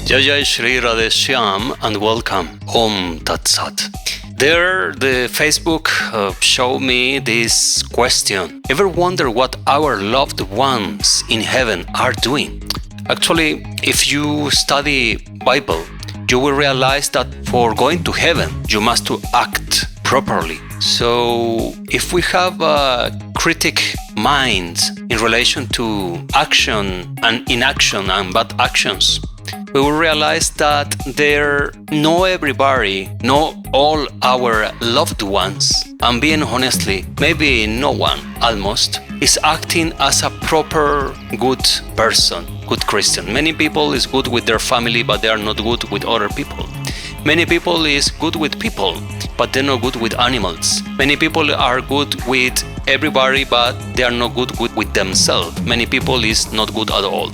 Jay Sri Radheshyam and welcome. Om Tat Sat. There, the Facebook showed me this question. Ever wonder what our loved ones in heaven are doing? Actually, if you study Bible, you will realize that for going to heaven, you must to act properly. So, if we have a critic mind in relation to action and inaction and bad actions, we will realize that not everybody, not all our loved ones, and being honestly, maybe no one almost, is acting as a proper good person, good Christian. Many people is good with their family, but they are not good with other people. Many people is good with people, but they're not good with animals. Many people are good with everybody, but they are not good with themselves. Many people is not good at all.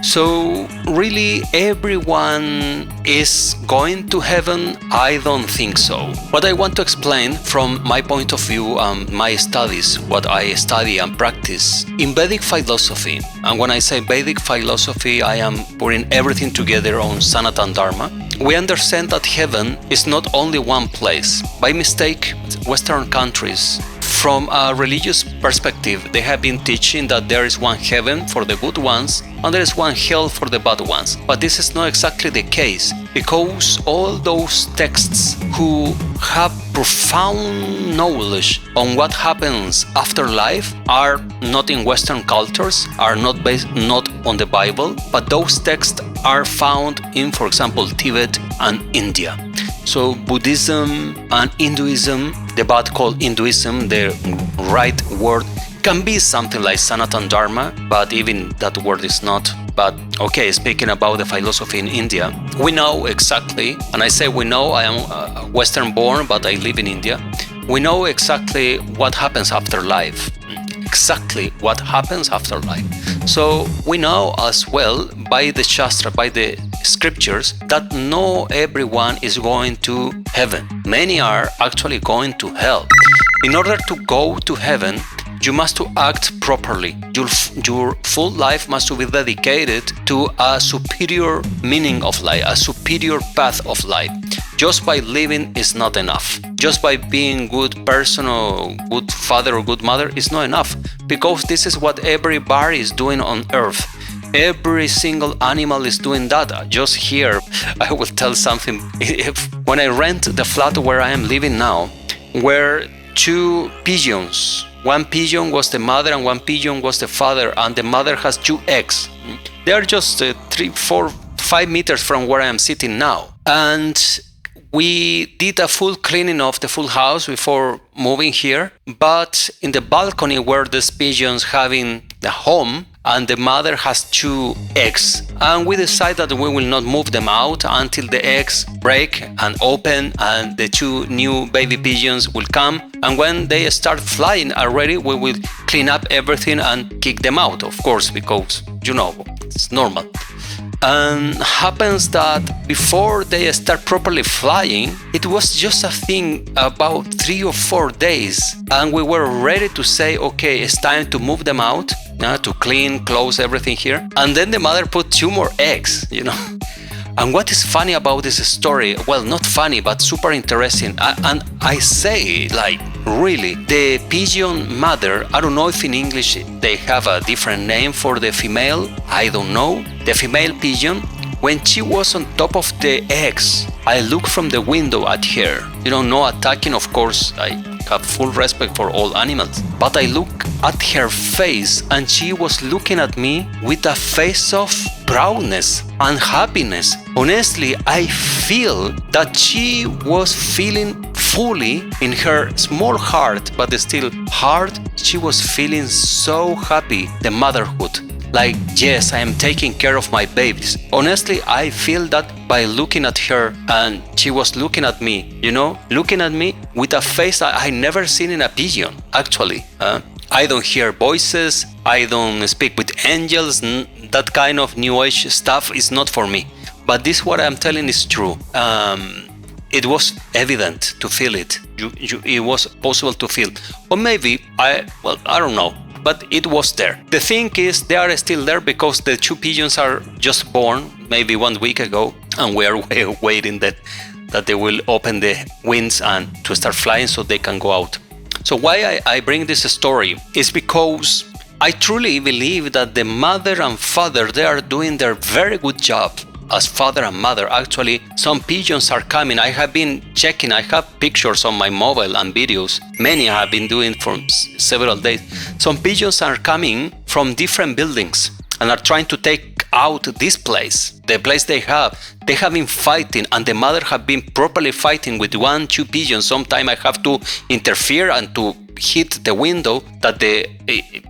So really everyone is going to heaven? I don't think so. What I want to explain from my point of view and my studies, what I study and practice in Vedic philosophy. And when I say Vedic philosophy, I am putting everything together on Sanatana Dharma. We understand that heaven is not only one place. By mistake, Western countries, from a religious perspective, they have been teaching that there is one heaven for the good ones and there is one hell for the bad ones. But this is not exactly the case, because all those texts who have profound knowledge on what happens after life are not in Western cultures, are not based not on the Bible, but those texts are found in, for example, Tibet and India. So Buddhism and Hinduism, the bad called Hinduism, the right word can be something like Sanatana Dharma, but even that word is not. But okay, speaking about the philosophy in India, we know exactly, and I say we know, I am Western born, but I live in India. We know exactly what happens after life. Exactly what happens after life. So we know as well by the Shastra, by the scriptures, that not everyone is going to heaven. Many are actually going to hell. In order to go to heaven, you must to act properly. Your full life must be dedicated to a superior meaning of life, a superior path of life. Just by living is not enough. Just by being good person or good father or good mother is not enough, because this is what everybody is doing on earth. Every single animal is doing that. Just here, I will tell something. When I rent the flat where I am living now, were two pigeons. One pigeon was the mother and one pigeon was the father, and the mother has 2 eggs. They are just 3, 4, 5 meters from where I am sitting now. And we did a full cleaning of the full house before moving here. But in the balcony where these pigeons having the home, and the mother has 2 eggs. And we decided that we will not move them out until the eggs break and open and the 2 new baby pigeons will come. And when they start flying already, we will clean up everything and kick them out, of course, because, it's normal. And happens that before they start properly flying, it was just a thing about 3 or 4 days. And we were ready to say, okay, it's time to move them out, to clean, close everything here. And then the mother put 2 more eggs, And what is funny about this story? Well, not funny, but super interesting. And I say, really, the pigeon mother, I don't know if in English they have a different name for the female, I don't know. The female pigeon, when she was on top of the eggs, I looked from the window at her. No attacking, of course, I have full respect for all animals. But I look at her face and she was looking at me with a face of proudness and happiness. Honestly, I feel that she was feeling fully in her small heart, but still heart, she was feeling so happy, the motherhood. Like, yes, I am taking care of my babies. Honestly, I feel that by looking at her, and she was looking at me, looking at me with a face I never seen in a pigeon, actually. I don't hear voices, I don't speak with angels, that kind of new age stuff is not for me. But this what I'm telling is true. It was evident to feel it. It was possible to feel. Or maybe, I don't know. But it was there. The thing is, they are still there because the 2 pigeons are just born. maybe 1 week ago, and we are waiting that they will open the wings and to start flying so they can go out. So why I bring this story is because I truly believe that the mother and father, they are doing their very good job as father and mother. Actually, some pigeons are coming. I have been checking. I have pictures on my mobile and videos. Many I have been doing for several days. Some pigeons are coming from different buildings and are trying to take out this place, the place they have. They have been fighting, and the mother have been properly fighting with 1-2 pigeons. Sometimes I have to interfere and to hit the window that the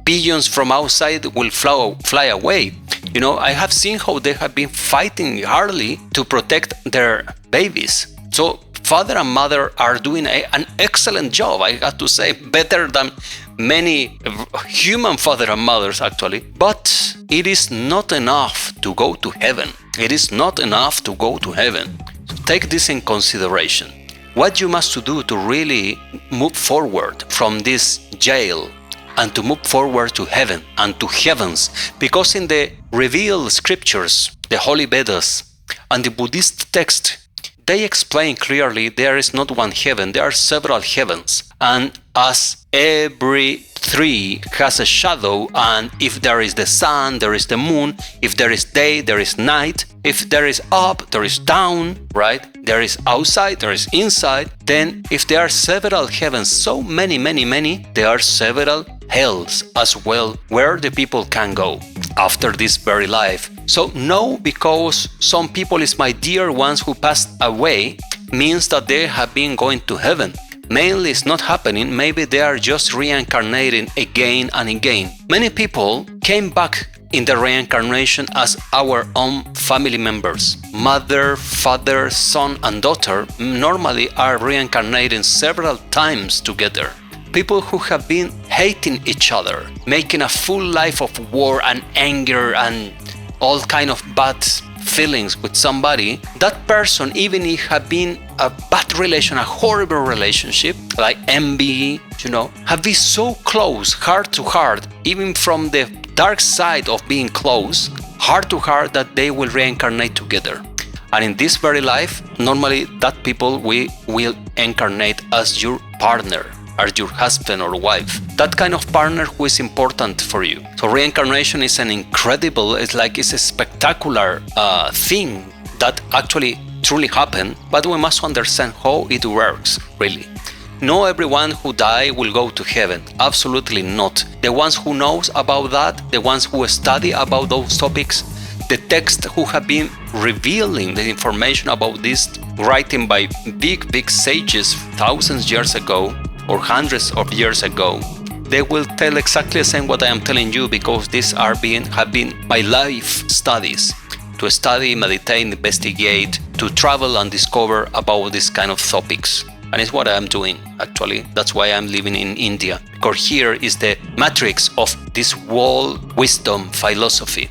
pigeons from outside will fly away. You know, I have seen how they have been fighting hardly to protect their babies. So father and mother are doing an excellent job, I have to say, better than many human father and mothers actually. But it is not enough to go to heaven. It is not enough to go to heaven. So take this in consideration. What you must do to really move forward from this jail and to move forward to heaven and to heavens, because in the revealed scriptures, the Holy Vedas and the Buddhist text, they explain clearly there is not one heaven, there are several heavens. And as every tree has a shadow, and if there is the sun, there is the moon, if there is day, there is night, if there is up, there is down, right? There is outside, there is inside. Then if there are several heavens, so many, there are several hells as well, where the people can go after this very life. So no, because some people is my dear ones who passed away, means that they have been going to heaven. Mainly it's not happening. Maybe they are just reincarnating again and again. Many people came back in the reincarnation as our own family members. Mother, father, son and daughter normally are reincarnating several times together. People who have been hating each other, making a full life of war and anger and all kind of bad feelings with somebody, that person, even if have been a bad relation, a horrible relationship, like envy, have been so close, heart to heart, even from the dark side of being close, heart to heart, that they will reincarnate together. And in this very life, normally that people will incarnate as your partner, as your husband or wife. That kind of partner who is important for you. So reincarnation is an incredible, it's a spectacular thing that actually truly happened, but we must understand how it works, really. No everyone who die will go to heaven. Absolutely not. The ones who knows about that, the ones who study about those topics, the text who have been revealing the information about this, writing by big sages thousands years ago or hundreds of years ago, they will tell exactly the same what I am telling you, because these have been my life studies, to study, meditate, investigate, to travel and discover about this kind of topics. And it's what I'm doing, actually. That's why I'm living in India, because here is the matrix of this world wisdom philosophy.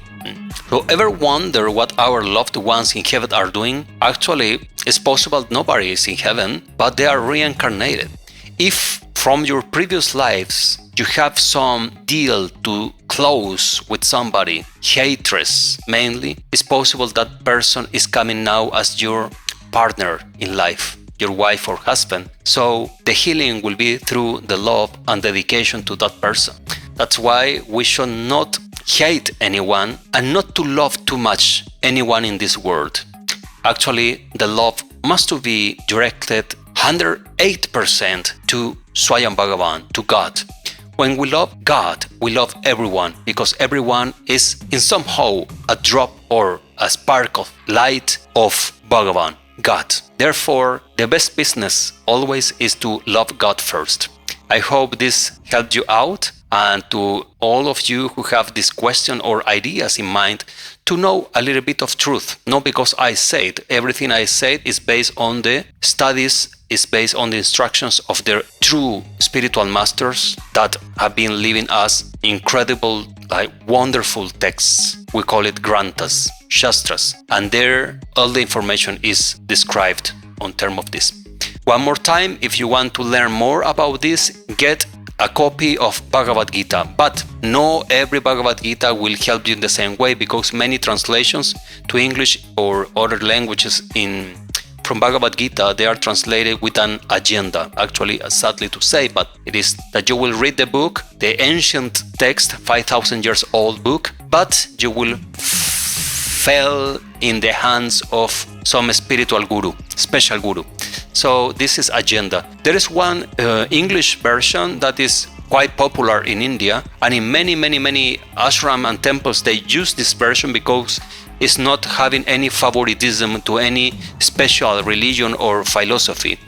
So ever wonder what our loved ones in heaven are doing? Actually, it's possible nobody is in heaven, but they are reincarnated. If from your previous lives you have some deal to close with somebody, hatred mainly, it's possible that person is coming now as your partner in life, your wife or husband. So the healing will be through the love and dedication to that person. That's why we should not hate anyone and not to love too much anyone in this world. Actually, the love must be directed 108% to Swayam Bhagavan, to God. When we love God, we love everyone, because everyone is in somehow a drop or a spark of light of Bhagavan, God. Therefore, the best business always is to love God first. I hope this helped you out, and to all of you who have this question or ideas in mind, to know a little bit of truth. Not because I said, everything I said is based on the studies, is based on the instructions of their true spiritual masters that have been leaving us incredible, wonderful texts. We call it granthas, shastras, and there all the information is described on terms of this. One more time, if you want to learn more about this, get a copy of Bhagavad Gita. But no every Bhagavad Gita will help you in the same way, because many translations to English or other languages from Bhagavad Gita, they are translated with an agenda. Actually, sadly to say, but it is that you will read the book, the ancient text, 5,000 years old book, but you will fall in the hands of some spiritual guru, special guru. So this is agenda. There is one English version that is quite popular in India, and in many ashram and temples they use this version because it's not having any favoritism to any special religion or philosophy.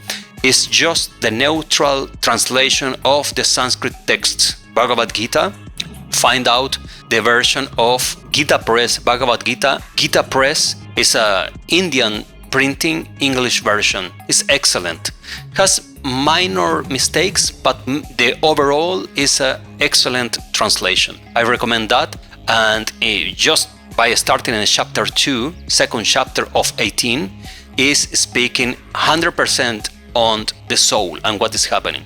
It's just the neutral translation of the Sanskrit texts. Bhagavad Gita, find out the version of Gita Press, Bhagavad Gita. Gita Press is a Indian printing English version. It's excellent. Has minor mistakes, but the overall is an excellent translation. I recommend that. And just by starting in chapter 2, second chapter of 18, is speaking 100% on the soul and what is happening.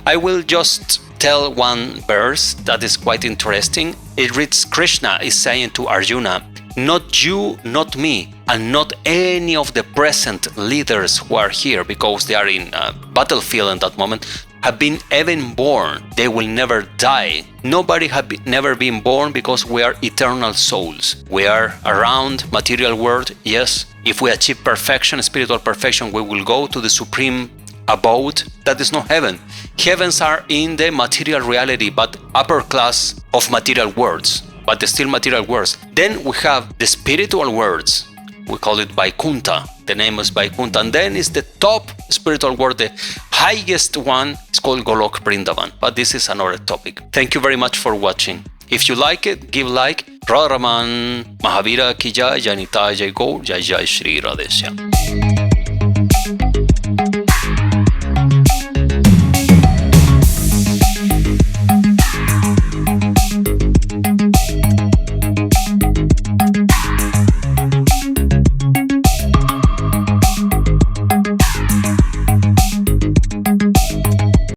I will just tell one verse that is quite interesting. It reads, Krishna is saying to Arjuna, not you, not me, and not any of the present leaders who are here, because they are in a battlefield at that moment, have been even born. They will never die. Nobody have never been born, because we are eternal souls. We are around material world, yes. If we achieve perfection, spiritual perfection, we will go to the supreme abode. That is not heaven. Heavens are in the material reality, but upper class of material worlds, but still material worlds. Then we have the spiritual worlds. We call it Vaikuntha. The name is Vaikuntha. And then is the top spiritual world. The highest one is called Golok Vrindavan. But this is another topic. Thank you very much for watching. If you like it, give like. Radha Raman, Mahavira Ki Jai, Janita Jai Gaur, Jai Jai Sri Radheshyam.